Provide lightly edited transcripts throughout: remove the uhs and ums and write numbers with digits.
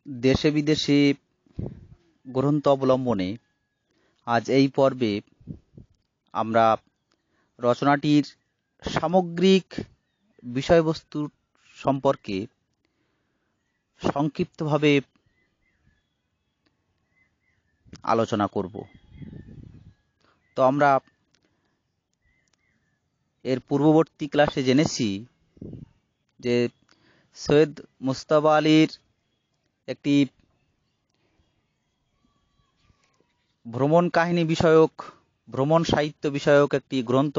দেশে বিদেশে গ্রন্থ অবলম্বনে আজ এই পর্বে আমরা রচনাটির সামগ্রিক বিষয়বস্তু সম্পর্কে সংক্ষিপ্তভাবে আলোচনা করব। তো আমরা এর পূর্ববর্তী ক্লাসে জেনেছি যে সৈয়দ মুজতবা আলীর একটি ভ্রমণ কাহিনী বিষয়ক, ভ্রমণ সাহিত্য বিষয়ক একটি গ্রন্থ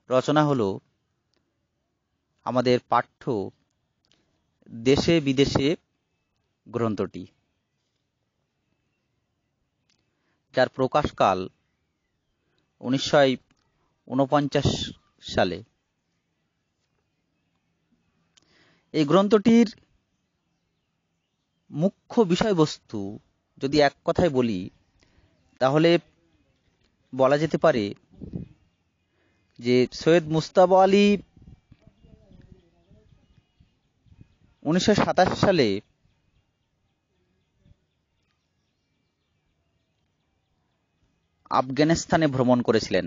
রচনা হলো আমাদের পাঠ্য দেশে বিদেশে গ্রন্থটি, যার প্রকাশকাল 1949 সালে। এই গ্রন্থটির মুখ্য বিষয়বস্তু যদি এক কথায় বলি তাহলে বলা যেতে পারে যে সৈয়দ মুজতবা আলী 1927 সালে আফগানিস্তানে ভ্রমণ করেছিলেন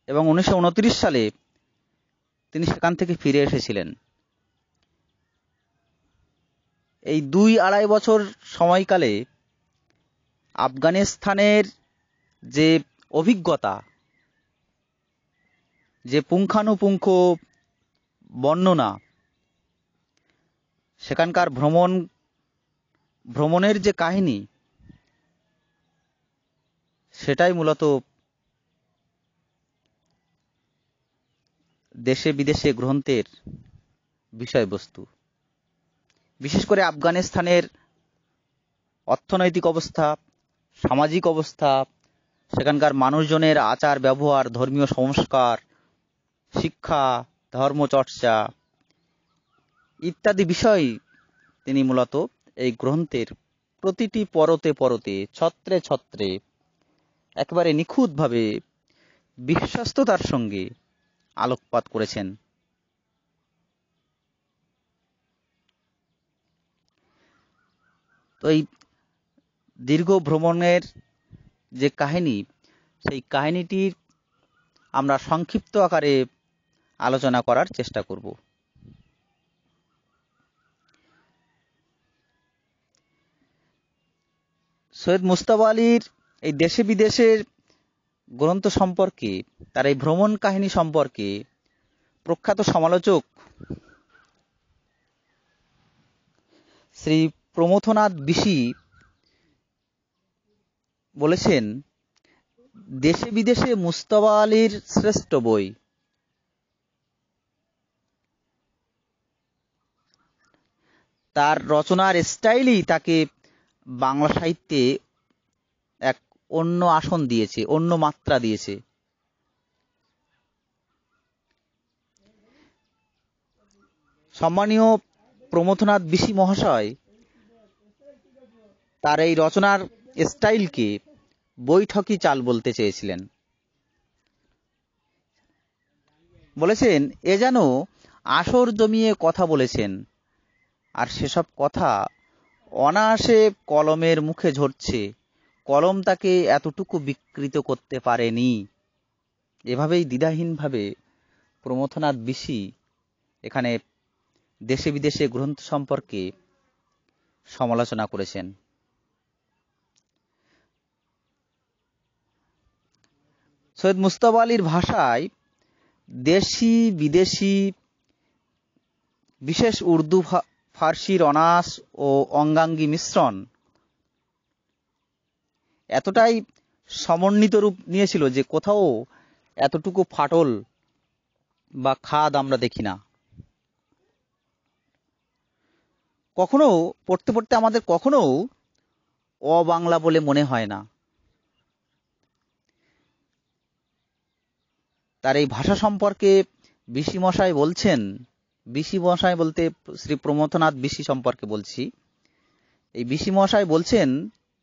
এবং 1929 সালে তিনি সেখান থেকে ফিরে এসেছিলেন। এই 2-2.5 বছর সময়কালে আফগানিস্তানের যে অভিজ্ঞতা, যে পুঙ্খানুপুঙ্খ বর্ণনা, সেখানকার ভ্রমণের যে কাহিনী, সেটাই মূলত দেশে বিদেশে গ্রন্থের বিষয়বস্তু। বিশেষ করে আফগানিস্তানের অর্থনৈতিক অবস্থা, সামাজিক অবস্থা, সেখানকার মানুষজনের আচার ব্যবহার, ধর্মীয় সংস্কার, শিক্ষা, ধর্মচর্চা ইত্যাদি বিষয় তিনি মূলত এই গ্রন্থের প্রতিটি পরতে পরতে, ছত্রে ছত্রে একেবারে নিখুঁতভাবে বিশ্বস্ততার সঙ্গে আলোকপাত করেছেন। তো এই দীর্ঘ ভ্রমণের যে কাহিনী, সেই কাহিনীটির আমরা সংক্ষিপ্ত আকারে আলোচনা করার চেষ্টা করব। সৈয়দ মুজতবা আলীর এই দেশে বিদেশের গ্রন্থ সম্পর্কে, তার এই ভ্রমণ কাহিনী সম্পর্কে প্রখ্যাত সমালোচক শ্রী প্রমথনাথ বিশি বলেছেন, দেশে বিদেশে মুজতবা আলীর শ্রেষ্ঠ বই। তার রচনার স্টাইলই তাকে বাংলা সাহিত্যে এক অন্য আসন দিয়েছে, অন্য মাত্রা দিয়েছে। সম্মানীয় প্রমথনাথ বিশি মহাশয় তার এই রচনার স্টাইলকে বৈঠকি চাল বলতে চেয়েছিলেন। বলেছেন, এ যেন আসর জমিয়ে কথা বলেছেন, আর সেসব কথা অনায়াসে কলমের মুখে ঝরছে, কলম তাকে এতটুকু বিকৃত করতে পারেনি। এভাবেই দ্বিধাহীনভাবে প্রমথনাথ বিশি এখানে দেশে বিদেশে গ্রন্থ সম্পর্কে সমালোচনা করেছেন। সৈয়দ মুজতবা আলীর ভাষায় দেশি বিদেশি, বিশেষ উর্দু ফার্সির অনাস ও অঙ্গাঙ্গী মিশ্রণ এতটাই সমন্বিত রূপ নিয়েছিল যে কোথাও এতটুকু ফাটল বা খাদ আমরা দেখি না। কখনো পড়তে পড়তে আমাদের কখনো অবাংলা বলে মনে হয় না। তার এই ভাষা সম্পর্কে বিশি মশাই বলছেন, বিশি মশাই বলতে শ্রী প্রমথনাথ বিশি সম্পর্কে বলছি, এই বিশি মশাই বলছেন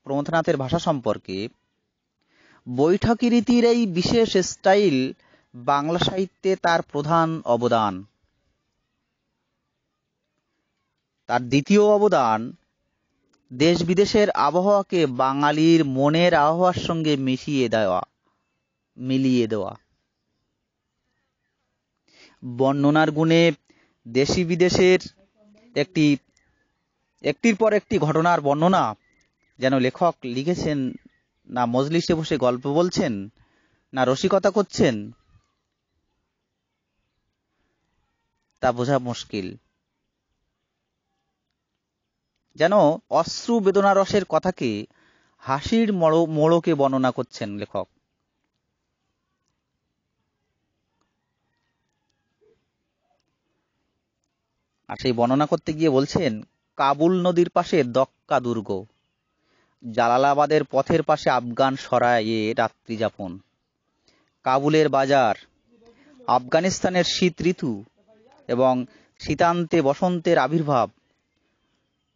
প্রমথনাথের ভাষা সম্পর্কে, বৈঠকি রীতির এই বিশেষ স্টাইল বাংলা সাহিত্যে তার প্রধান অবদান। তার দ্বিতীয় অবদান দেশ বিদেশের আবহাওয়াকে বাঙালির মনের আবহাওয়ার সঙ্গে মিলিয়ে দেওয়া। বর্ণনার গুণে দেশি বিদেশের একটির পর একটি ঘটনার বর্ণনা যেন লেখক লিখেছেন, না মজলিসে বসে গল্প বলছেন, না রসিকতা করছেন, তা বোঝা মুশকিল। যেন অশ্রু বেদনা রসের কথাকে হাসির মোড়কে বর্ণনা করছেন লেখক। আর সেই বর্ণনা করতে গিয়ে বলছেন, কাবুল নদীর পাশে দক্কা দুর্গ, জালালাবাদের পথের পাশে আফগান সরায়ে রাত্রি যাপন, কাবুলের বাজার, আফগানিস্তানের শীত ঋতু এবং শীতান্তে বসন্তের আবির্ভাব,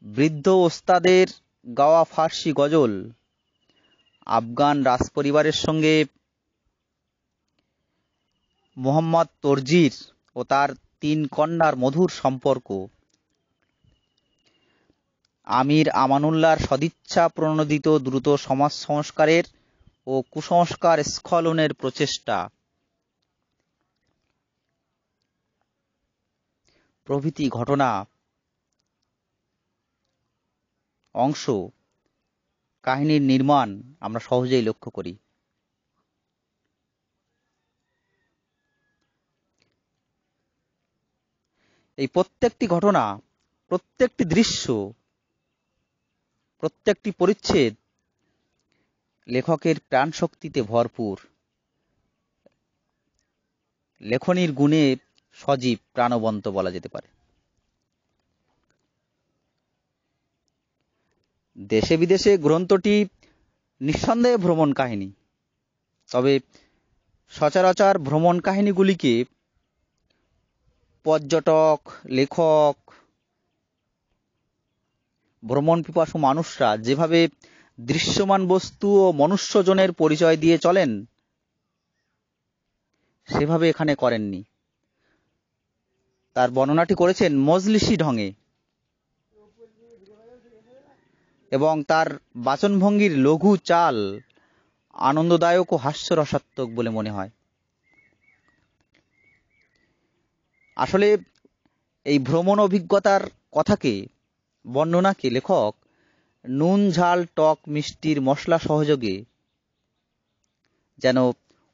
বৃদ্ধ ওস্তাদের গাওয়া ফার্সি গজল, আফগান রাজপরিবারের সঙ্গে মোহাম্মদ তরজির ও তার 3 কন্যার মধুর সম্পর্ক, আমির আমানুল্লাহর সদিচ্ছা প্রণোদিত দ্রুত সমাজ সংস্কারের ও কুসংস্কার স্খলনের প্রচেষ্টা প্রভৃতি ঘটনা অংশ কাহিনীর নির্মাণ আমরা সহজেই লক্ষ্য করি। এই প্রত্যেকটি ঘটনা, প্রত্যেকটি দৃশ্য, প্রত্যেকটি পরিচ্ছেদ লেখকের প্রাণশক্তিতে ভরপুর, লেখনীর গুণে সজীব, প্রাণবন্ত বলা যেতে পারে। দেশে বিদেশে গ্রন্থটি নিঃসন্দেহে ভ্রমণ কাহিনী, তবে সচরাচর ভ্রমণ কাহিনীগুলিকে পর্যটক, লেখক, ভ্রমণ পিপাসু মানুষরা যেভাবে দৃশ্যমান বস্তু ও মনুষ্যজনের পরিচয় দিয়ে চলেন, সেভাবে এখানে করেননি। তার বর্ণনাটি করেছেন মজলিসি ঢঙে এবং তার বাচনভঙ্গির লঘু চাল আনন্দদায়ক ও হাস্যরসাত্মক বলে মনে হয়। আসলে এই ভ্রমণ অভিজ্ঞতার কথাকে, বর্ণনাকে লেখক নুন ঝাল টক মিষ্টির মশলা সহযোগে যেন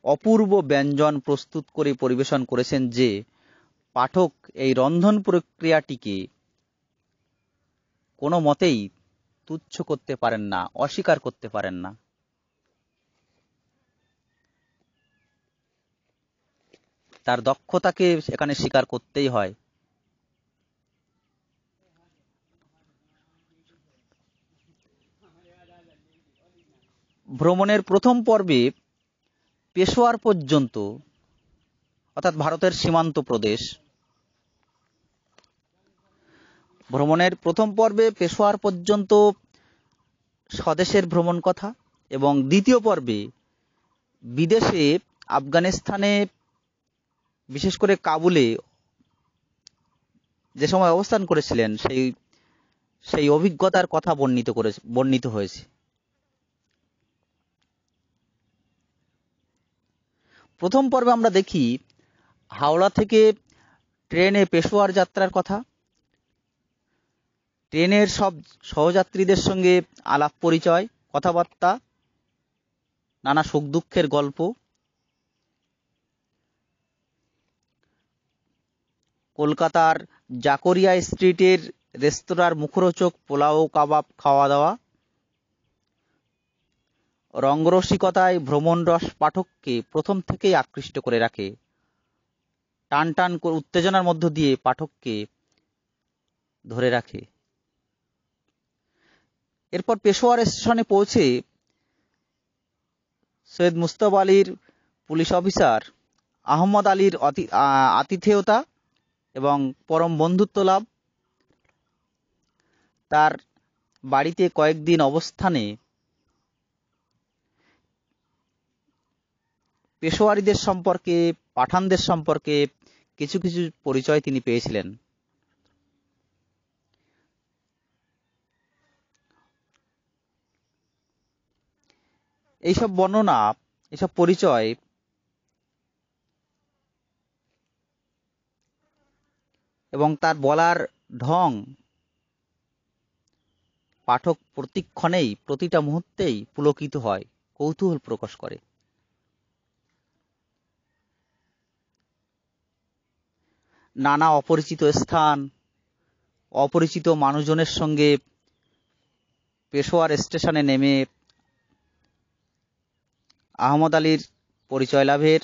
অপূর্ব ব্যঞ্জন প্রস্তুত করে পরিবেশন করেছেন, যে পাঠক এই রন্ধন প্রক্রিয়াটিকে কোনো মতেই তুচ্ছ করতে পারেন না, অস্বীকার করতে পারেন না। তার দক্ষতাকে এখানে স্বীকার করতেই হয়। ভ্রমণের প্রথম পর্বে পেশোয়ার পর্যন্ত, অর্থাৎ ভারতের সীমান্ত প্রদেশ, ভ্রমণের প্রথম পর্বে পেশোয়ার পর্যন্ত স্বদেশের ভ্রমণ কথা, এবং দ্বিতীয় পর্বে বিদেশে, আফগানিস্তানে, বিশেষ করে কাবুলে যে সময় অবস্থান করেছিলেন সেই অভিজ্ঞতার কথা বর্ণিত হয়েছে। প্রথম পর্বে আমরা দেখি হাওড়া থেকে ট্রেনে পেশোয়ার যাত্রার কথা, ট্রেনের সব সহযাত্রীদের সঙ্গে আলাপ পরিচয়, কথাবার্তা, নানা সুখ দুঃখের গল্প, কলকাতার জাকরিয়া স্ট্রিটের রেস্তোরাঁর মুখরোচক পোলাও কাবাব খাওয়া দাওয়া, রঙ্গরসিকতায় ভ্রমণ রস পাঠককে প্রথম থেকেই আকৃষ্ট করে রাখে, টান টান উত্তেজনার মধ্য দিয়ে পাঠককে ধরে রাখে। এরপর পেশোয়ার স্টেশনে পৌঁছে সৈয়দ মুস্তফা আলীর পুলিশ অফিসার আহমদ আলীর আতিথেয়তা এবং পরম বন্ধুত্ব লাভ, তার বাড়িতে কয়েকদিন অবস্থানে পেশোয়ারিদের সম্পর্কে, পাঠানদের সম্পর্কে কিছু কিছু পরিচয় তিনি পেয়েছিলেন। এইসব বর্ণনা, এইসব পরিচয় এবং তার বলার ঢং পাঠক প্রতিক্ষণেই, প্রতিটা মুহূর্তেই পুলকিত হয়, কৌতূহল প্রকাশ করে। নানা অপরিচিত স্থান, অপরিচিত মানুষজনের সঙ্গে পেশোয়ার স্টেশনে নেমে আহমদ আলীর পরিচয় লাভের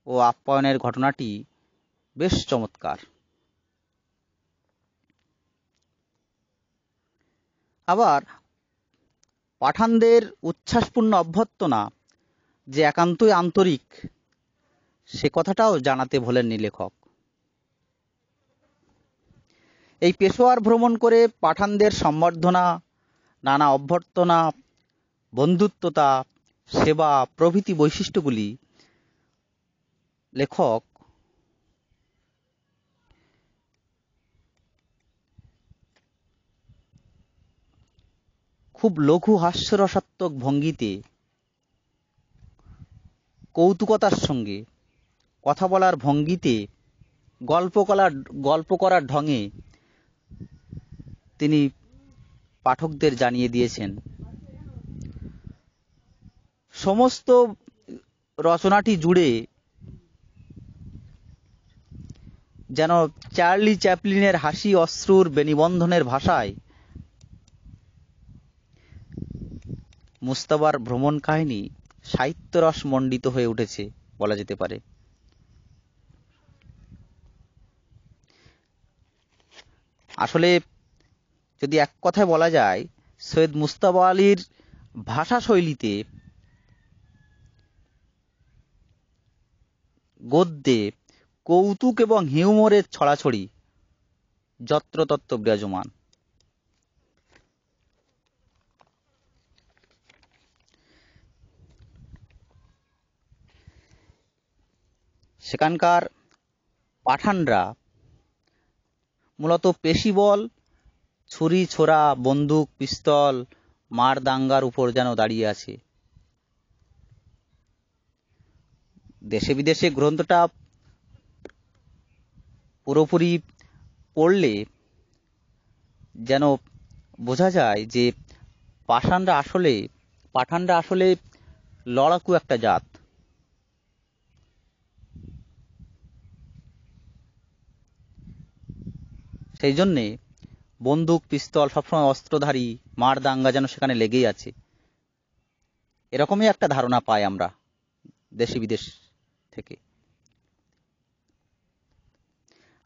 ও আপ্যায়নের ঘটনাটি বেশ চমৎকার। আবার পাঠানদের উচ্ছ্বাসপূর্ণ অভ্যর্থনা যে একান্তই আন্তরিক, সে কথাটাও জানাতে ভোলেননি লেখক। এই পেশোয়ার ভ্রমণ করে পাঠানদের সম্বর্ধনা, নানা অভ্যর্থনা, বন্ধুত্বতা, সেবা প্রভৃতি বৈশিষ্ট্যগুলি লেখক খুব লঘু হাস্যরসাত্মক ভঙ্গিতে, কৌতুকতার সঙ্গে, কথা বলার ভঙ্গিতে, গল্প করার ঢঙে তিনি পাঠকদের জানিয়ে দিয়েছেন। সমস্ত রচনাটি জুড়ে যেন চার্লি চ্যাপলিনের হাসি অশ্রুর বেনিবন্ধনের ভাষায় মুস্তাবার ভ্রমণ কাহিনী সাহিত্যরস মণ্ডিত হয়ে উঠেছে বলা যেতে পারে। আসলে যদি এক কথায় বলা যায়, সৈয়দ মুজতবা আলীর ভাষা শৈলীতে, গদ্যে কৌতুক এবং হিউমরের ছড়াছড়ি যত্রতত্র বিরাজমান। সেখানকার পাঠানরা মূলত পেশিবল, ছুরি ছোরা, বন্দুক, পিস্তল, মার দাঙ্গার উপর যেন দাঁড়িয়ে আছে। দেশে বিদেশে গ্রন্থটা পুরোপুরি পড়লে যেন বোঝা যায় যে পাঠানরা আসলে লড়াকু একটা জাত। সেই জন্যে বন্দুক, পিস্তল, সবসময় অস্ত্রধারী, মার দাঙ্গা যেন সেখানে লেগেই আছে, এরকমই একটা ধারণা পাই আমরা দেশে বিদেশ থেকে।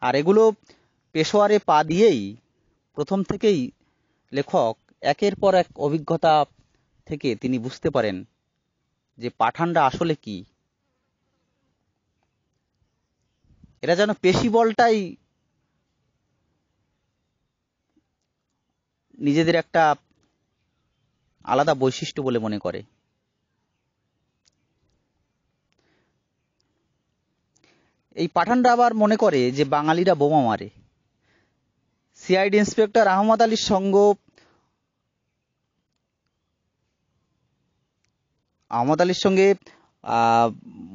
আর এগুলো পেশোয়ারে পা দিয়েই প্রথম থেকেই লেখক একের পর এক অভিজ্ঞতা থেকে তিনি বুঝতে পারেন যে পাঠানরা আসলে কি। এরা যেন পেশিবলটাই নিজেদের একটা আলাদা বৈশিষ্ট্য বলে মনে করে। এই পাঠানরা আবার মনে করে যে বাঙালিরা বোমা মারে। সিআইডি ইন্সপেক্টর আহমদ আলীর সঙ্গে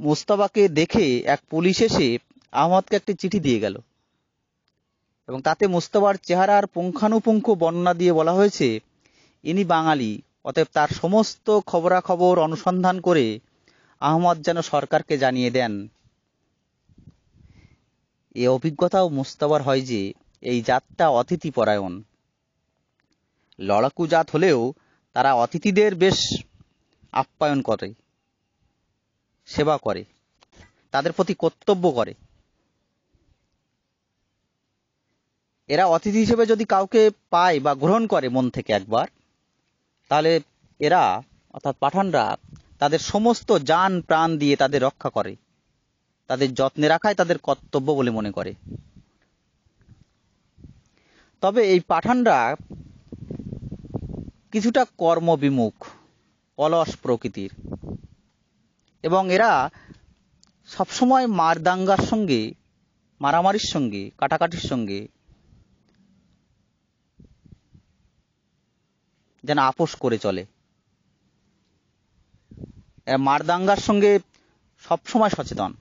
মুস্তাবাকে দেখে এক পুলিশ এসে আহমদকে একটি চিঠি দিয়ে গেল এবং তাতে মুস্তাবার চেহারার পুঙ্খানুপুঙ্খ বর্ণনা দিয়ে বলা হয়েছে ইনি বাঙালি, অতএব তার সমস্ত খবরাখবর অনুসন্ধান করে আহমদ যেন সরকারকে জানিয়ে দেন। এ অভিজ্ঞতাও মুস্তাবার হয় যে এই জাতটা অতিথি পরায়ণ। লড়াকু জাত হলেও তারা অতিথিদের বেশ আপ্যায়ন করে, সেবা করে, তাদের প্রতি কর্তব্য করে। এরা অতিথি হিসেবে যদি কাউকে পায় বা গ্রহণ করে মন থেকে একবার, তাহলে এরা অর্থাৎ পাঠানরা তাদের সমস্ত জান প্রাণ দিয়ে তাদের রক্ষা করে, তাদের যত্নে রাখাই তাদের কর্তব্য বলে মনে করে। তবে এই পাঠানরা কিছুটা কর্মবিমুখ, অলস প্রকৃতির, এবং এরা সবসময় মারদাঙ্গার সঙ্গে, মারামারির সঙ্গে, কাটাকাটির সঙ্গে যেন আপোষ করে চলে। এরা মারদাঙ্গার সঙ্গে সবসময় সচেতন।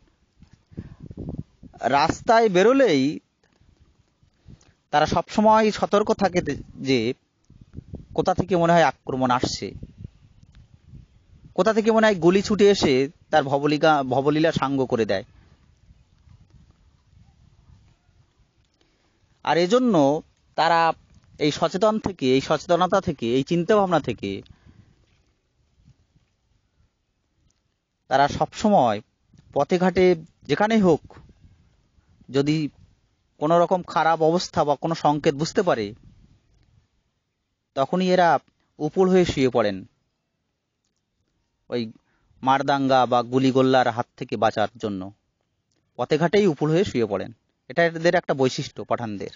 রাস্তায় বেরোলেই তারা সবসময় সতর্ক থাকে যে কোথা থেকে মনে হয় আক্রমণ আসছে, কোথা থেকে মনে হয় গুলি ছুটে এসে তার ভবলীলা সাঙ্গ করে দেয়। আর এজন্য তারা এই সচেতনতা থেকে, এই চিন্তা ভাবনা থেকে তারা সবসময় পথে ঘাটে যেখানেই হোক, যদি কোনো রকম খারাপ অবস্থা বা কোনো সংকেত বুঝতে পারে, তখনই এরা উপুড় হয়ে শুয়ে পড়েন ওই মারদাঙ্গা বা গুলিগোল্লার হাত থেকে বাঁচার জন্য। পথে ঘাটেই উপুড় হয়ে শুয়ে পড়েন। এটা এদের একটা বৈশিষ্ট্য পাঠানদের।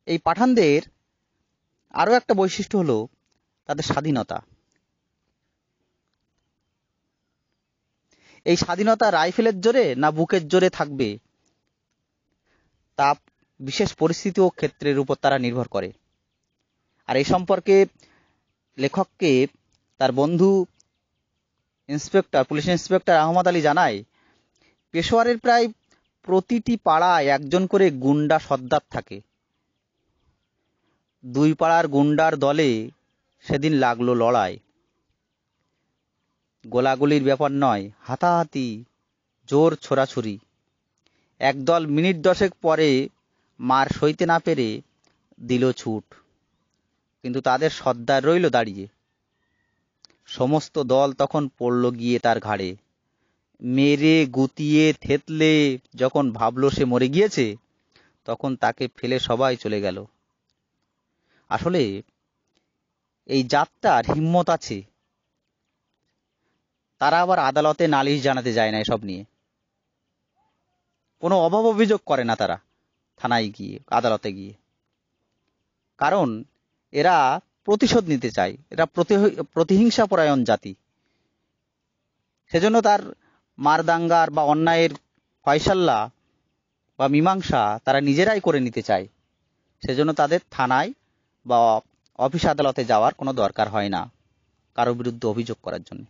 এই পাঠানদের আরো একটা বৈশিষ্ট্য হলো তাদের স্বাধীনতা। এই স্বাধীনতা রাইফেলের জোরে না বুকের জোরে থাকবে, তা বিশেষ পরিস্থিতি ও ক্ষেত্রের উপর তারা নির্ভর করে। আর এই সম্পর্কে লেখককে তার বন্ধু পুলিশ ইন্সপেক্টর আহমদ আলী জানায়, পেশোয়ারের প্রায় প্রতিটি পাড়ায় একজন করে গুন্ডা সর্দার থাকে। 2 পাড়ার গুন্ডার দলে সেদিন লাগলো লড়াই। গোলাগুলির ব্যাপার নয়, হাতাহাতি, জোর ছোড়াছুরি। একদল মিনিট 10 পরে মার সইতে না পেরে দিল ছুট, কিন্তু তাদের সর্দার রইল দাঁড়িয়ে। সমস্ত দল তখন পড়ল গিয়ে তার ঘাড়ে। মেরে গুতিয়ে থেতলে যখন ভাবলো সে মরে গিয়েছে, তখন তাকে ফেলে সবাই চলে গেল। আসলে এই জাতটার হিম্মত আছে। তারা আবার আদালতে নালিশ জানাতে যায় না এসব নিয়ে, কোনো অভাব অভিযোগ করে না তারা থানায় গিয়ে, আদালতে গিয়ে। কারণ এরা প্রতিশোধ নিতে চায়, এরা প্রতিহিংসা পরায়ণ জাতি। সেজন্য তার মারদাঙ্গার বা অন্যায়ের ফয়সাল্লা বা মীমাংসা তারা নিজেরাই করে নিতে চায়। সেজন্য তাদের থানায় বা অফিস আদালতে যাওয়ার কোনো দরকার হয় না কারো বিরুদ্ধে অভিযোগ করার জন্য।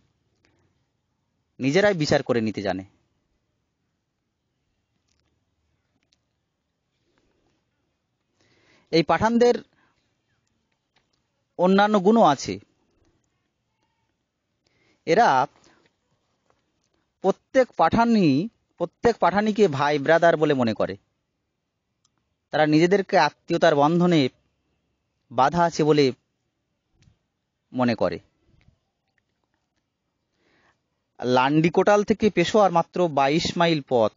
নিজেরাই বিচার করে নিতে জানে। এই পাঠানদের অন্যান্য গুণও আছে। এরা প্রত্যেক পাঠানিকে ভাই ব্রাদার বলে মনে করে। তারা নিজেদেরকে আত্মীয়তার বন্ধনে বাধা আছে বলে মনে করে। লান্ডিকোটাল থেকে পেশোয়ার মাত্র 22 মাইল পথ।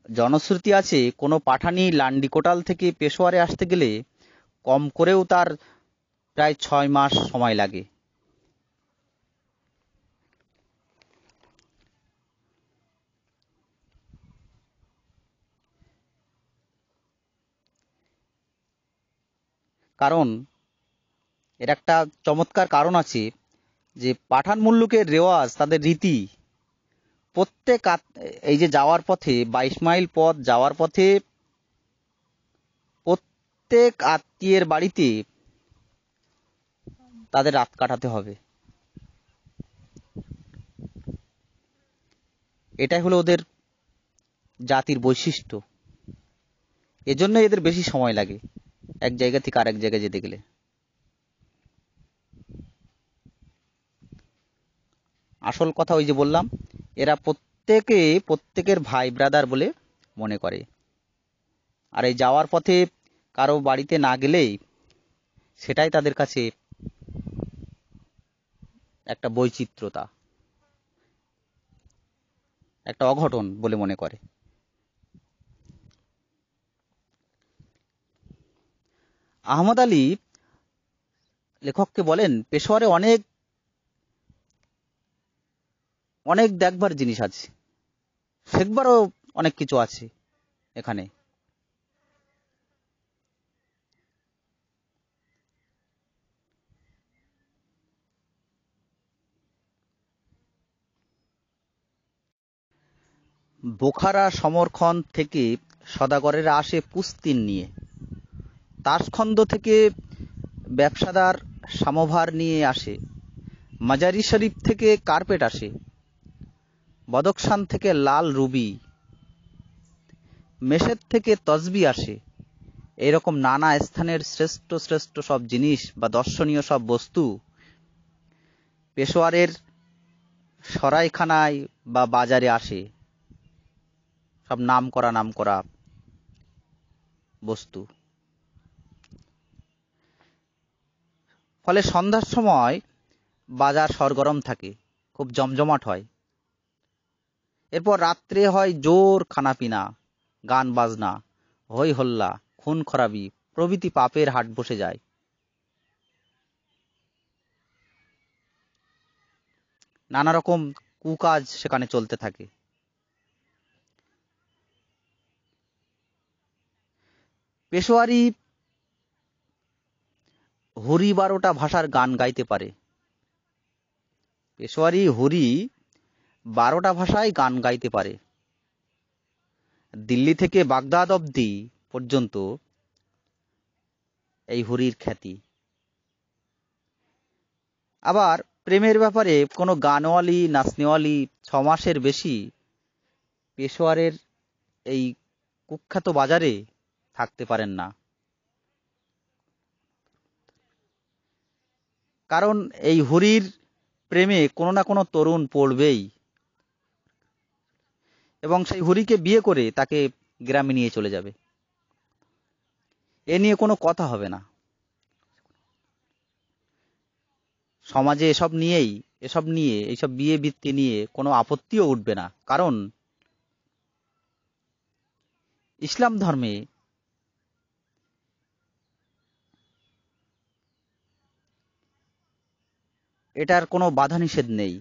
জনশ্রুতি আছে কোনো পাঠানি লান্ডিকোটাল থেকে পেশোয়ারে আসতে গেলে কম করেও তার প্রায় 6 মাস সময় লাগে। কারণ এর একটা চমৎকার কারণ আছে যে পাঠান মুল্লুকের রেওয়াজ, তাদের রীতি, এই যে যাওয়ার পথে 22 মাইল পথ যাওয়ার পথে প্রত্যেক আত্মীয়ের বাড়িতে তাদের রাত কাটাতে হবে। এটাই হলো ওদের জাতির বৈশিষ্ট্য। এজন্য এদের বেশি সময় লাগে এক জায়গা থেকে আরেক জায়গায় যেতে গেলে। আসল কথা ওই যে বললাম, এরা প্রত্যেকের ভাই ব্রাদার বলে মনে করে। আর এই যাওয়ার পথে কারো বাড়িতে না গেলেই সেটাই তাদের কাছে একটা বৈচিত্র্যতা, একটা অঘটন বলে মনে করে। আহমদ আলী লেখককে বলেন, পেশোয়ারে অনেক অনেক দেখবার জিনিস আছে, শেখবারও অনেক কিছু আছে এখানে। বোখারা সমরক্ষণ থেকে সদাগরেরা আসে পুস্তিন নিয়ে। তাসখন্দ থেকে ব্যবসাদার সামোভার নিয়ে আসে, মাজারি শরীফ থেকে কার্পেট আসে, বদকশান থেকে লাল রুবি, মেশেদ থেকে তসবি আসে। এরকম নানা স্থানের শ্রেষ্ঠ শ্রেষ্ঠ সব জিনিস বা দর্শনীয় সব বস্তু পেশোয়ারের সরাইখানায় বা বাজারে আসে, সব নাম করা বস্তু। ফলে সন্ধ্যার সময় বাজার সরগরম থাকে, খুব জমজমাট হয়। এরপর রাত্রে হয় জোর খানাপিনা, গান বাজনা, হই হল্লা, খুন খরাবি প্রভৃতি পাপের হাট বসে যায়। নানা রকম কুকাজ সেখানে চলতে থাকে। পেশোয়ারি হুরি 12টা ভাষার গান গাইতে পারে। পেশোয়ারি হুরি 12টা ভাষায় গান গাইতে পারে। দিল্লি থেকে বাগদাদ অবধি পর্যন্ত এই হুরির খ্যাতি। আবার প্রেমের ব্যাপারে কোনো গানওয়ালি নাচনেওয়ালি 6 মাসের বেশি পেশোয়ারের এই কুখ্যাত বাজারে থাকতে পারেন না। কারণ এই হুরির প্রেমে কোনো না কোনো তরুণ পড়বেই, এবং সেই হুরিকে বিয়ে করে তাকে গ্রামে নিয়ে চলে যাবে। এ নিয়ে কোনো কথা হবে না। সমাজে এসব নিয়ে এইসব বিয়ে বৃত্তি নিয়ে কোনো আপত্তিও উঠবে না। কারণ ইসলাম ধর্মে এটার কোনো বাধা নিষেধ নেই।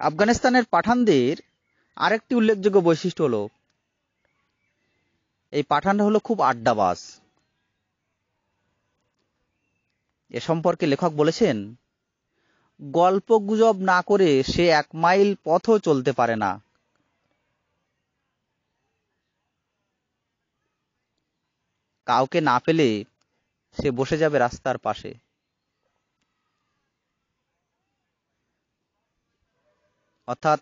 আফগানিস্তানের পাঠানদের আরেকটি উল্লেখযোগ্য বৈশিষ্ট্য হলো, এই পাঠানরা হলো খুব আড্ডাবাজ। এ সম্পর্কে লেখক বলেছেন, গল্প গুজব না করে সে 1 মাইল পথও চলতে পারে না। কাউকে না পেলে সে বসে যাবে রাস্তার পাশে। অর্থাৎ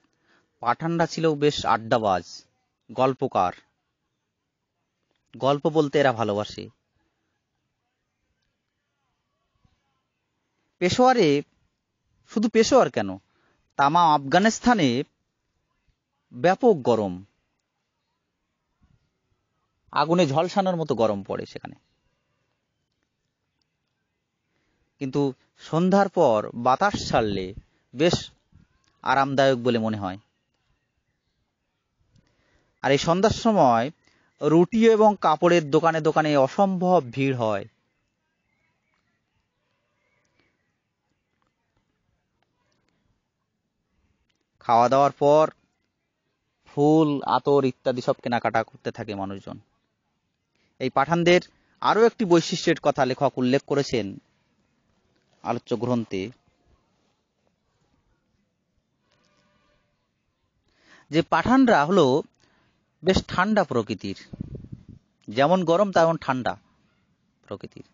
পাঠানরা ছিল বেশ আড্ডাবাজ, গল্পকার। গল্প বলতে এরা ভালোবাসে। পেশোয়ারে, শুধু পেশোয়ার কেন, তামাম আফগানিস্তানে ব্যাপক গরম, আগুনে ঝলসানোর মতো গরম পড়ে সেখানে। কিন্তু সন্ধ্যার পর বাতাস ছাড়লে বেশ আরামদায়ক বলে মনে হয়। আর এই সন্ধ্যার সময় রুটি এবং কাপড়ের দোকানে দোকানে অসম্ভব ভিড় হয়। খাওয়া দাওয়ার পর ফুল, আতর ইত্যাদি সব কেনাকাটা করতে থাকে মানুষজন। এই পাঠানদের আরো একটি বৈশিষ্ট্যের কথা লেখক উল্লেখ করেছেন আলোচ্য গ্রন্থে, যে পাঠানরা হলো বেশ ঠান্ডা প্রকৃতির, যেমন গরম তেমন ঠান্ডা প্রকৃতির।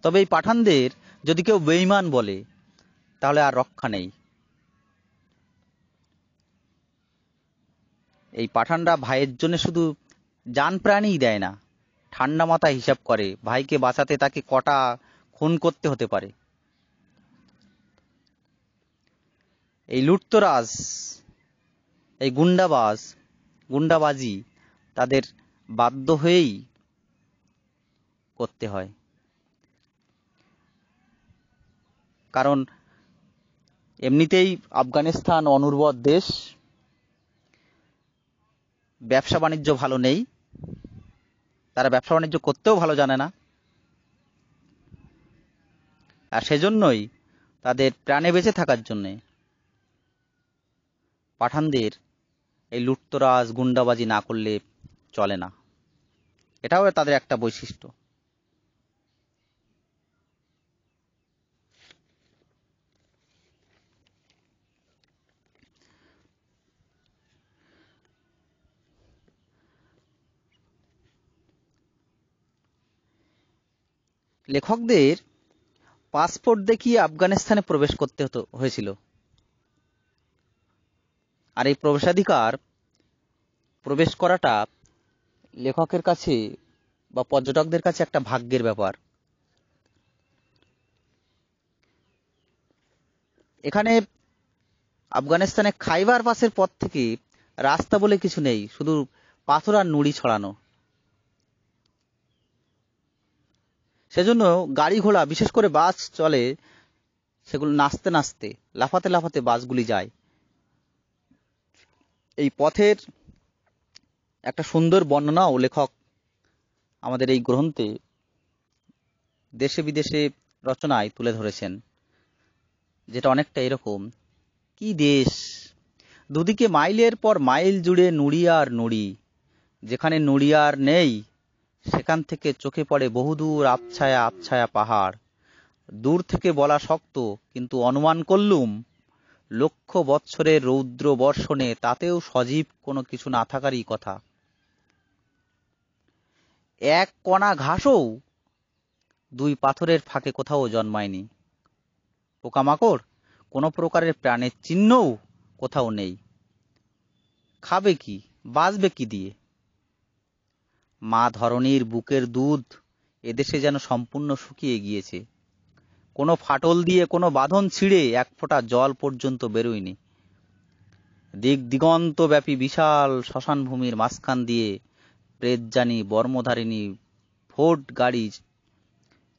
তবে এই পাঠানদের যদি কেউ বেঈমান বলে তাহলে আর রক্ষা নেই। এই পাঠানরা ভাইয়ের জন্য শুধু জান প্রাণীই দেয় না, ঠান্ডা মাথায় হিসাব করে ভাইকে বাঁচাতে তাকে কটা খুন করতে হতে পারে। এই লুটতরাজ, এই গুন্ডাবাজি তাদের বাধ্য হয়েই করতে হয়। কারণ এমনিতেই আফগানিস্তান অনুর্বর দেশ, ব্যবসা বাণিজ্য ভালো নেই, তারা ব্যবসা বাণিজ্য করতেও ভালো জানে না। আর সেজন্যই তাদের প্রাণে বেঁচে থাকার জন্য পাঠানদের এই লুটতরাজ গুন্ডাবাজি না করলে চলে না। এটাও তাদের একটা বৈশিষ্ট্য। লেখকদের পাসপোর্ট দেখিয়ে আফগানিস্তানে প্রবেশ করতে হয়েছিল। আর এই প্রবেশ করাটা লেখকের কাছে বা পর্যটকদের কাছে একটা ভাগ্যের ব্যাপার। এখানে আফগানিস্তানে খাইবার পাসের পর থেকে রাস্তা বলে কিছু নেই, শুধু পাথর আর নুড়ি ছড়ানো। সেজন্য গাড়ি ঘোড়া, বিশেষ করে বাস চলে, সেগুলো নাচতে নাচতে, লাফাতে লাফাতে বাসগুলি যায়। এই পথের একটা সুন্দর বর্ণনাও লেখক আমাদের এই গ্রন্থে দেশে বিদেশে রচনায় তুলে ধরেছেন, যেটা অনেকটা এরকম। কি দেশ! দুদিকে মাইলের পর মাইল জুড়ে নুড়ি আর নুড়ি। যেখানে নুড়ি আর নেই সেখান থেকে চোখে পড়ে বহুদূর আবছায়া আবছায়া পাহাড়। দূর থেকে বলা শক্ত, কিন্তু অনুমান করলুম লক্ষ বৎসরের রৌদ্র বর্ষণে তাতেও সজীব কোনো কিছু না থাকারই কথা। এক কণা ঘাসও দুই পাথরের ফাঁকে কোথাও জন্মায়নি। পোকামাকড়, কোনো প্রকারের প্রাণের চিহ্নও কোথাও নেই। খাবে কি, বাঁচবে কি দিয়ে? মা ধরণীর বুকের দুধ এদেশে যেন সম্পূর্ণ শুকিয়ে গিয়েছে। কোনো ফাটল দিয়ে, কোনো বাঁধন ছিঁড়ে এক ফোঁটা জল পর্যন্ত বেরোয়নি। দিক দিগন্ত ব্যাপী বিশাল শ্মশান ভূমির মাঝখান দিয়ে প্রেতজানি বর্মধারিণী ফোর্ড গাড়ি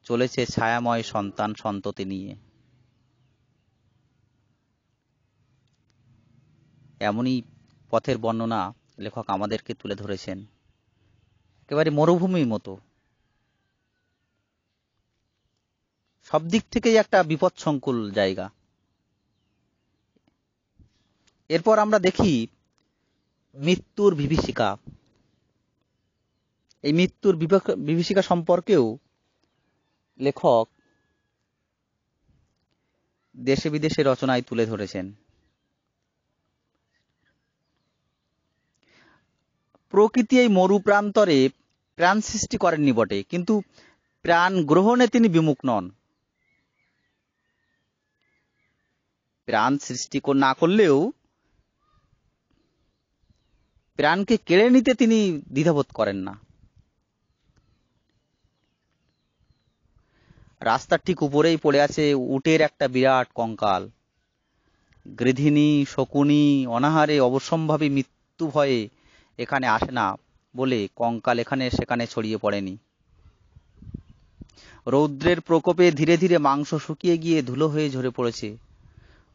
চলেছে ছায়াময় সন্তান সন্ততি নিয়ে। এমনই পথের বর্ণনা লেখক আমাদেরকে তুলে ধরেছেন, একেবারে মরুভূমির মতো। সব দিক থেকেই একটা বিপদসংকুল জায়গা। এরপর আমরা দেখি মৃত্যুর বিভীষিকা। এই মৃত্যুর বিভীষিকা সম্পর্কেও লেখক দেশে বিদেশে রচনায় তুলে ধরেছেন। প্রকৃতি এই মরু প্রান্তরে প্রাণ সৃষ্টি করেননি বটে, কিন্তু প্রাণ গ্রহণে তিনি বিমুখ নন। প্রাণ সৃষ্টি না করলেও প্রাণকে কেড়ে নিতে তিনি দ্বিধাবোধ করেন না। রাস্তার ঠিক উপরেই পড়ে আছে উটের একটা বিরাট কঙ্কাল। গৃধিণী, শকুনি অনাহারে অবশ্যম্ভাবী মৃত্যু ভয়ে এখানে আসে না বলে কঙ্কাল এখানে সেখানে ছড়িয়ে পড়েনি। রৌদ্রের প্রকোপে ধীরে ধীরে মাংস শুকিয়ে গিয়ে ধুলো হয়ে ঝরে পড়েছে।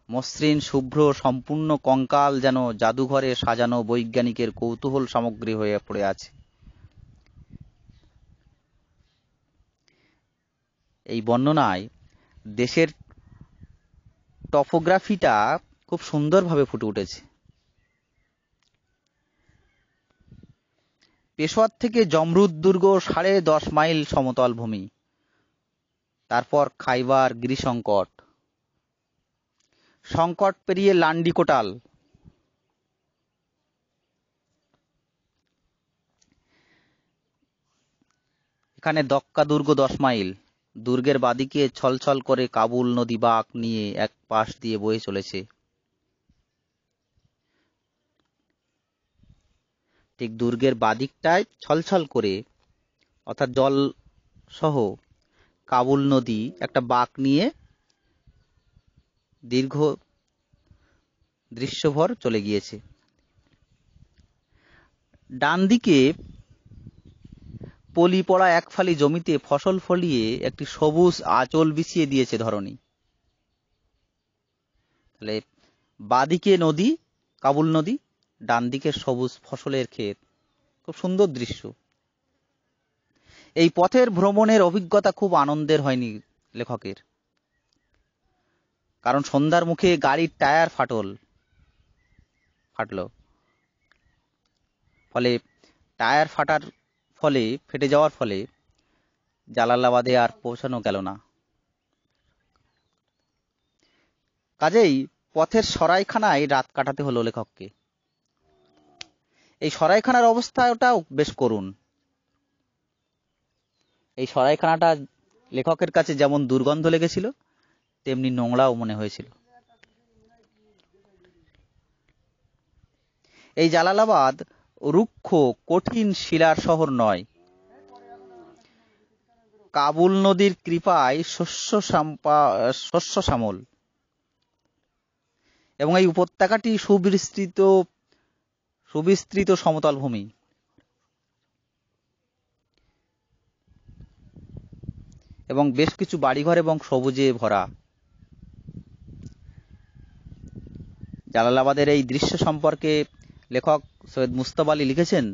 মসৃণ শুভ্র সম্পূর্ণ কঙ্কাল যেন জাদুঘরে সাজানো বৈজ্ঞানিকের কৌতূহল সামগ্রী হয়ে পড়ে আছে। এই বর্ণনায় দেশের টপোগ্রাফিটা খুব সুন্দরভাবে ফুটে উঠেছে। পেশোয়ার থেকে জমরুদ দুর্গ 10.5 মাইল সমতল ভূমি, তারপর খাইবার গিরিসংকট, সংকট পেরিয়ে লান্ডি কোটাল, এখানে দক্কা দুর্গ 10 মাইল। দুর্গের বাদিকে ছলছল করে কাবুল নদী বাঁক নিয়ে এক পাশ দিয়ে বয়ে চলেছে। ঠিক দুর্গের বাদিকটায় ছলছল করে, অর্থাৎ জল সহ কাবুল নদী একটা বাঁক নিয়ে দীর্ঘ দৃশ্যভর চলে গিয়েছে। ডান দিকে পলি পড়া এক ফালি জমিতে ফসল ফলিয়ে একটি সবুজ আঁচল বিছিয়ে দিয়েছে ধরণী। তাহলে বাদিকে নদী, কাবুল নদী, ডান দিকে সবুজ ফসলের ক্ষেত, খুব সুন্দর দৃশ্য। এই পথের ভ্রমণের অভিজ্ঞতা খুব আনন্দের হয়নি লেখকের, কারণ সন্ধ্যার মুখে গাড়ির টায়ার ফাটলো। ফলে টায়ার ফেটে যাওয়ার ফলে জালালাবাদে আর পৌঁছানো গেল না। কাজেই পথের সরাইখানায় রাত কাটাতে হলো লেখককে। এই সরাইখানার অবস্থাটাও বেশ করুণ। এই সরাইখানাটা লেখকের কাছে যেমন দুর্গন্ধ লেগেছিল তেমনি নোংরাও মনে হয়েছিল। এই জালালাবাদ রুক্ষ কঠিন শিলার শহর নয়, কাবুল নদীর কৃপায় শস্য শ্যামল, এবং এই উপত্যকাটি সুবিস্তৃত সমতল ভূমি এবং বেশ কিছু বাড়িঘর এবং সবুজে ভরা। জালালাবাদের এই দৃশ্য সম্পর্কে লেখক সৈয়দ মুজতবা আলী লিখেছেন,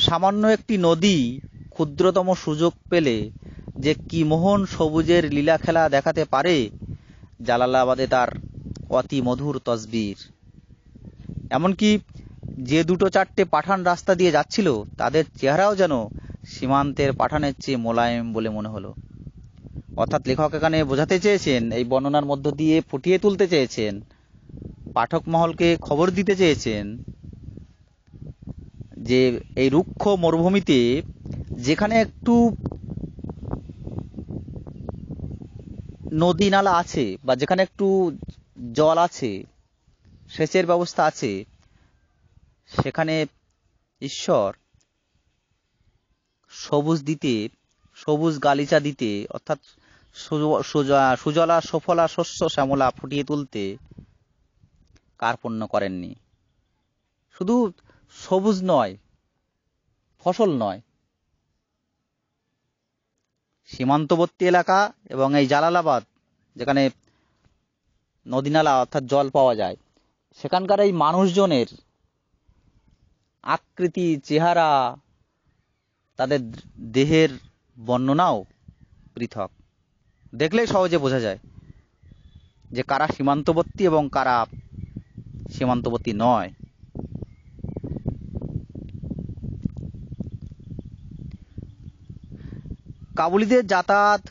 সামান্য একটি নদী ক্ষুদ্রতম সুযোগ পেলে যে কি মোহন সবুজের লীলা খেলা দেখাতে পারে, জালালাবাদে তার অতি মধুর তসবির। এমনকি যে দুটো চারটে পাঠান রাস্তা দিয়ে যাচ্ছিল তাদের চেহারাও যেন সীমান্তের পাঠানের চেয়ে মোলায়েম বলে মনে হলো। অর্থাৎ লেখক এখানে বোঝাতে চেয়েছেন, এই বর্ণনার মধ্য দিয়ে ফুটিয়ে তুলতে চেয়েছেন, পাঠক মহলকে খবর দিতে চেয়েছেন যে এই রুক্ষ মরুভূমিতে যেখানে একটু নদী নালা আছে বা যেখানে একটু জল আছে, সেচের ব্যবস্থা আছে, সেখানে ঈশ্বর সবুজ দিতে, সবুজ গালিচা দিতে, অর্থাৎ সুজলা সুফলা শস্য শ্যামলা ফুটিয়ে তুলতে কার্পণ্য করেননি। শুধু সবুজ নয়, ফসল নয়, সীমান্তবর্তী এলাকা এবং এই জালালাবাদ যেখানে নদী নালা অর্থাৎ জল পাওয়া যায়, সেখানকার এই মানুষজনের আকৃতি, চেহারা, তাদের দেহের বর্ণনাও পৃথক। দেখলেই সহজে বোঝা যায় যে কারা সীমান্তবর্তী এবং কারা সীমান্তবর্তী নয়। কাবুলিদের যাতায়াত,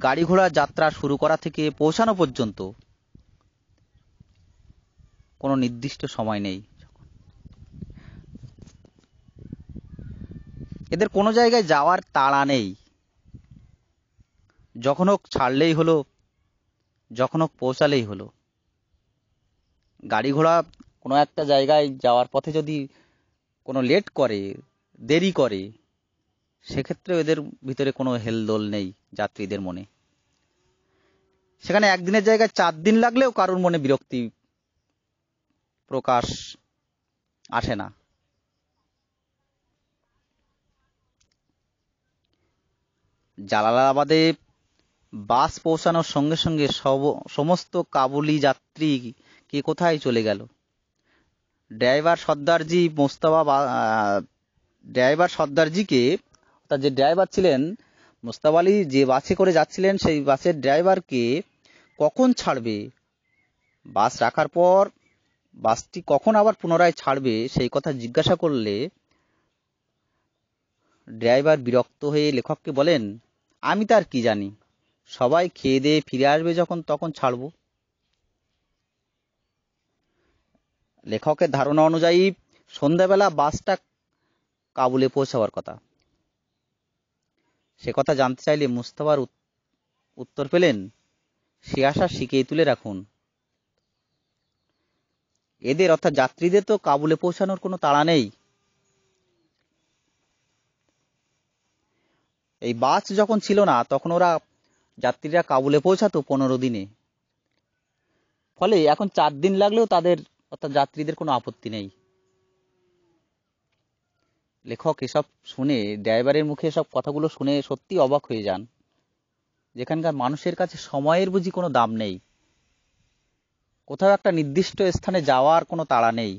গাড়ি ঘোড়া যাত্রা শুরু করা থেকে পৌঁছানো পর্যন্ত কোনো নির্দিষ্ট সময় নেই। এদের কোনো জায়গায় যাওয়ার তাড়া নেই। যখন হোক ছাড়লেই হলো, যখন হোক পৌঁছালেই হলো। গাড়ি ঘোড়া কোনো একটা জায়গায় যাওয়ার পথে যদি কোনো লেট করে, দেরি করে, সেক্ষেত্রে এদের ভিতরে কোনো হেলদোল নেই যাত্রীদের মনে। সেখানে একদিনের জায়গায় 4 দিন লাগলেও কারোর মনে বিরক্তি প্রকাশ আসে না। জালালাবাদে বাস পৌঁছানোর সঙ্গে সঙ্গে সমস্ত কাবুলি যাত্রী কে কোথায় চলে গেল। ড্রাইভার সর্দারজিকে, অর্থাৎ যে ড্রাইভার ছিলেন মুজতবা আলী, যে বাসে করে যাচ্ছিলেন সেই বাসের ড্রাইভারকে কখন ছাড়বে, বাস রাখার পর বাসটি কখন আবার পুনরায় ছাড়বে, সেই কথা জিজ্ঞাসা করলে ড্রাইভার বিরক্ত হয়ে লেখককে বলেন, আমি তার কি জানি, সবাই খেয়ে দিয়ে ফিরে আসবে যখন তখন ছাড়ব। লেখকের ধারণা অনুযায়ী সন্ধ্যাবেলা বাসটা কাবুলে পৌঁছাবার কথা। সে কথা জানতে চাইলে মুজতবার উত্তর পেলেন, সে আশা শিখেই তুলে রাখুন। এদের অর্থাৎ যাত্রীদের তো কাবুলে পৌঁছানোর কোনো তাড়া নেই। এই বাস যখন ছিল না তখন যাত্রীরা কাবুলে পৌঁছাতো 15 দিনে। ফলে এখন 4 দিন লাগলেও তাদের অর্থাৎ যাত্রীদের কোনো আপত্তি নেই। লেখক এসব শুনে, ড্রাইভারের মুখে এসব কথাগুলো শুনে সত্যি অবাক হয়ে যান। যেখানকার মানুষের কাছে সময়ের বুঝি কোনো দাম নেই, কোথাও একটা নির্দিষ্ট স্থানে যাওয়ার কোনো তাড়া নেই।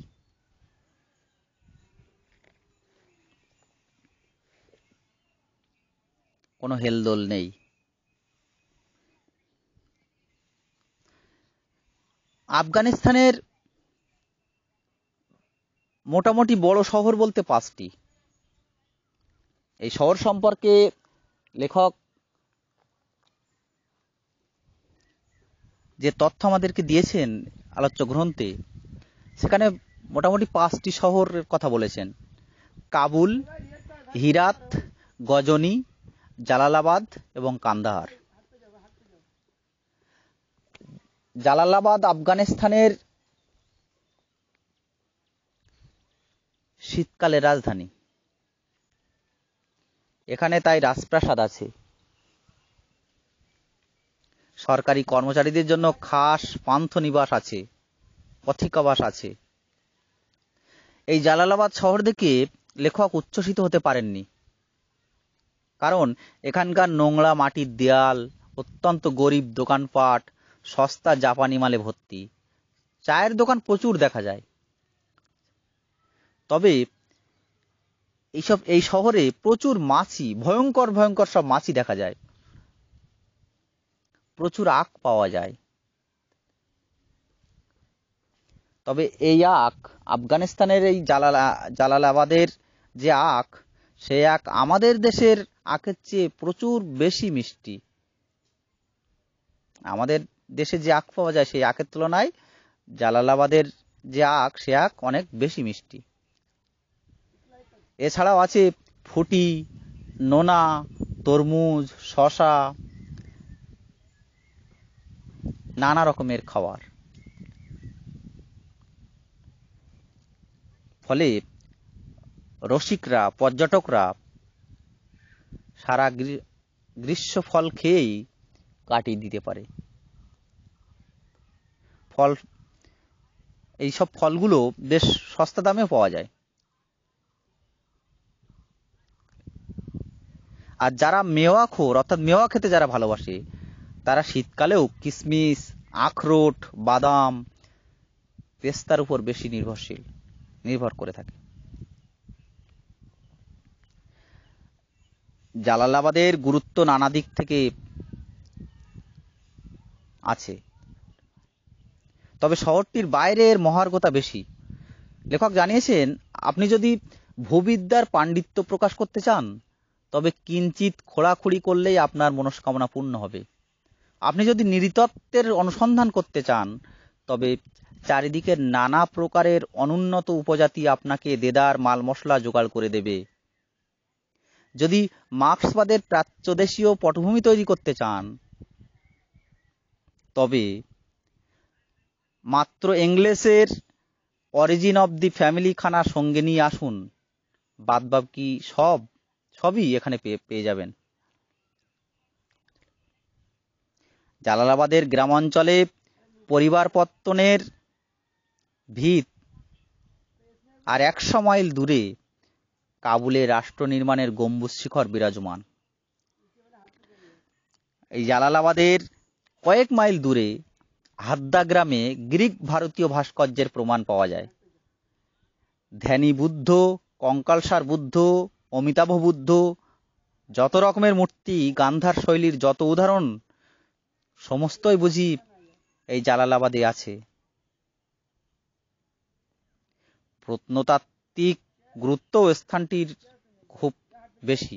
কোনো হেলদোল নেই। আফগানিস্তানের মোটামুটি বড় শহর বলতে 5টি। এই শহর সম্পর্কে লেখক যে তথ্য আমাদেরকে দিয়েছেন আলোচ্য গ্রন্থে, সেখানে মোটামুটি 5টি শহরের কথা বলেছেন: কাবুল, হিরাত, গজনি, জালালাবাদ এবং কান্দাহার। জালালাবাদ আফগানিস্তানের শীতকালের রাজধানী। এখানে তাই রাজপ্রাসাদ আছে, সরকারি কর্মচারীদের জন্য খাস পান্থনিবাস আছে, পথিকাবাস আছে। এই জালালাবাদ শহর দেখে লেখক উচ্ছ্বসিত হতে পারেননি, কারণ এখানকার নোংরা মাটির দেয়াল, অত্যন্ত গরিব দোকানপাট, সস্তা জাপানি মালে ভর্তি। চায়ের দোকান প্রচুর দেখা যায়। তবে এই শহরে প্রচুর মাছি, ভয়ঙ্কর ভয়ঙ্কর সব মাছি দেখা যায়। প্রচুর আখ পাওয়া যায়। তবে এই আখ, আফগানিস্তানের এই জালালাবাদের যে আখ, সে আখ আমাদের দেশের আখের চেয়ে প্রচুর বেশি মিষ্টি। আমাদের দেশে যে আখ পাওয়া যায় সেই আখের তুলনায় জালালাবাদের যে আখ, সে আখ অনেক বেশি মিষ্টি। এছাড়াও আছে ফুটি, নোনা, তরমুজ, শসা, নানা রকমের খাবার। ফলে রসিকরা, পর্যটকরা সারা গ্রীষ্ম ফল খেয়েই কাটিয়ে দিতে পারে। এইসব ফলগুলো বেশ সস্তা দামে পাওয়া যায়। আর যারা মেওয়াখোর, অর্থাৎ মেওয়া খেতে যারা ভালোবাসে, তারা শীতকালেও কিশমিশ, আখরোট, বাদাম, পেস্তার উপর বেশি নির্ভর করে থাকে। জালালাবাদের গুরুত্ব নানা দিক থেকে আছে, তবে শহরটির বাইরের মহার্ঘতা বেশি। লেখক জানিয়েছেন, আপনি যদি ভূবিদ্যার পাণ্ডিত্য প্রকাশ করতে চান, তবে কিঞ্চিত খোঁড়াখুড়ি করলেই আপনার মনস্কামনা পূর্ণ হবে। আপনি যদি নৃতত্ত্বের অনুসন্ধান করতে চান, তবে চারিদিকের নানা প্রকারের অনুন্নত উপজাতি আপনাকে দেদার মাল মশলা জোগাড় করে দেবে। যদি মার্ক্সবাদের প্রাচ্যদেশীয় পটভূমি তৈরি করতে চান, তবে মাত্র এঙ্গেলসের অরিজিন অব দি ফ্যামিলি খানা সঙ্গে নিয়ে আসুন, বাদবাকি সবই এখানে পেয়ে যাবেন। জালালাবাদের গ্রামাঞ্চলে পরিবারপত্তনের ভিত আর 100 মাইল দূরে কাবুলে রাষ্ট্র নির্মাণের গম্বুজ শিখর বিরাজমান। এই জালালাবাদের কয়েক মাইল দূরে হাদ্দা গ্রামে গ্রিক ভারতীয় ভাস্কর্যের প্রমাণ পাওয়া যায়। ধ্যানী বুদ্ধ, কঙ্কালসার বুদ্ধ, অমিতাভ বুদ্ধ, যত রকমের মূর্তি, গান্ধার শৈলীর যত উদাহরণ, সমস্তই বুঝি এই জালালাবাদে আছে। প্রত্নতাত্ত্বিক গুরুত্ব স্থানটির খুব বেশি।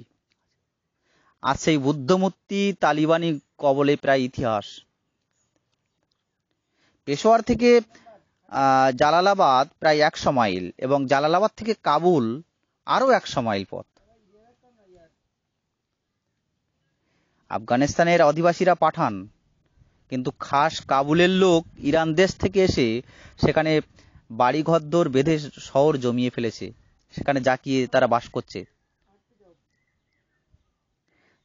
আর সেই বুদ্ধমূর্তি তালিবানি কবলে প্রায় ইতিহাস। পেশোয়ার থেকে জালালাবাদ প্রায় 100 মাইল এবং জালালাবাদ থেকে কাবুল আরো 100 মাইল পথ। আফগানিস্তানের অধিবাসীরা পাঠান, কিন্তু খাস কাবুলের লোক ইরান দেশ থেকে এসে সেখানে বাড়ি ঘরদোর বেঁধে শহর জমিয়ে ফেলেছে, সেখানে জাকিয়ে তারা বাস করছে।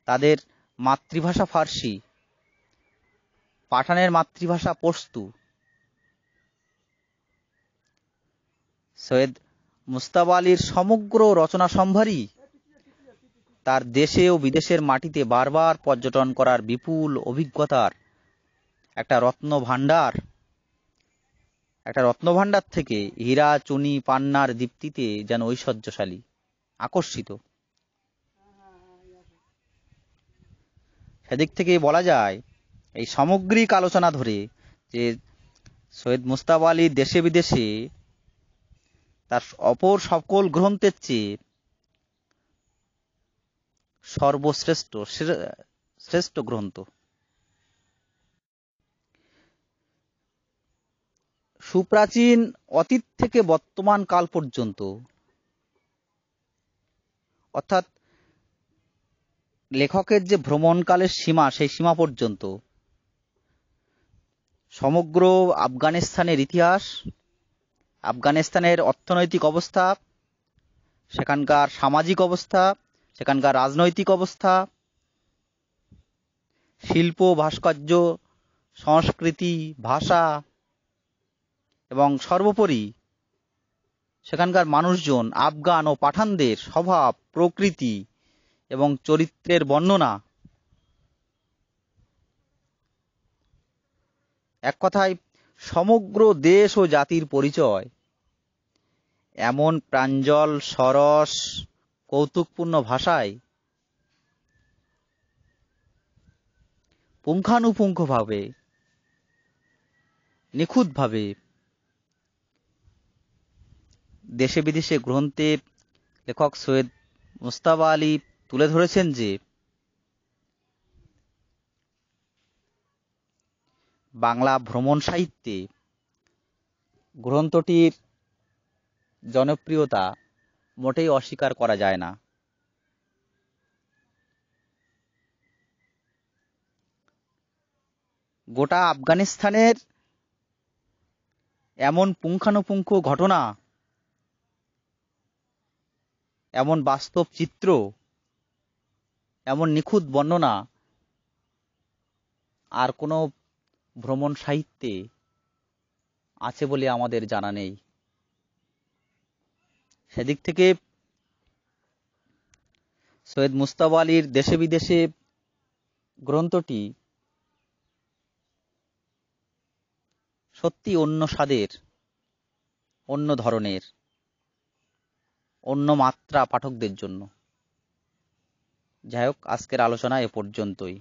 তাদের মাতৃভাষা ফার্সি, পাঠানের মাতৃভাষা পশতু। সৈয়দ মুজতবা আলীর সমগ্র রচনা সম্ভারই তার দেশে ও বিদেশের মাটিতে বারবার পর্যটন করার বিপুল অভিজ্ঞতার একটা রত্নভাণ্ডার থেকে হীরা, চুনি, পান্নার দীপ্তিতে যেন ঐশ্বর্যশালী, আকর্ষিত। সেদিক থেকে বলা যায়, এই সামগ্রিক আলোচনা ধরে, যে সৈয়দ মুজতবা আলী দেশে বিদেশে তার অপর সকল গ্রন্থের চেয়ে শ্রেষ্ঠ গ্রন্থ। সুপ্রাচীন অতীত থেকে বর্তমান কাল পর্যন্ত, অর্থাৎ লেখকের যে ভ্রমণকালের সীমা, সেই সীমা পর্যন্ত সমগ্র আফগানিস্তানের ইতিহাস, আফগানিস্তানের অর্থনৈতিক অবস্থা, সেখানকার সামাজিক অবস্থা, সেখানকার রাজনৈতিক অবস্থা, শিল্প, ভাস্কর্য, সংস্কৃতি, ভাষা এবং সর্বোপরি সেখানকার মানুষজন, আফগান ও পাঠানদের স্বভাব, প্রকৃতি এবং চরিত্রের বর্ণনা, এক কথায় সমগ্র দেশ ও জাতির পরিচয় এমন প্রাঞ্জল, সরস, কৌতুকপূর্ণ ভাষায় পুঙ্খানুপুঙ্খভাবে, নিখুঁতভাবে দেশে বিদেশে গ্রন্থে লেখক সৈয়দ মুজতবা আলী তুলে ধরেছেন যে বাংলা ভ্রমণ সাহিত্যে গ্রন্থটির জনপ্রিয়তা মোটেই অস্বীকার করা যায় না। গোটা আফগানিস্তানের এমন পুঙ্খানুপুঙ্খ ঘটনা, এমন বাস্তব চিত্র, এমন নিখুঁত বর্ণনা আর কোনো ভ্রমণ সাহিত্যে আছে বলে আমাদের জানা নেই। সেদিক থেকে সৈয়দ মুজতবা আলীর দেশে বিদেশে গ্রন্থটি সত্যি অন্য স্বাদের, অন্য ধরনের, অন্য মাত্রা পাঠকদের জন্য। যাই হোক, আজকের আলোচনা এ পর্যন্তই।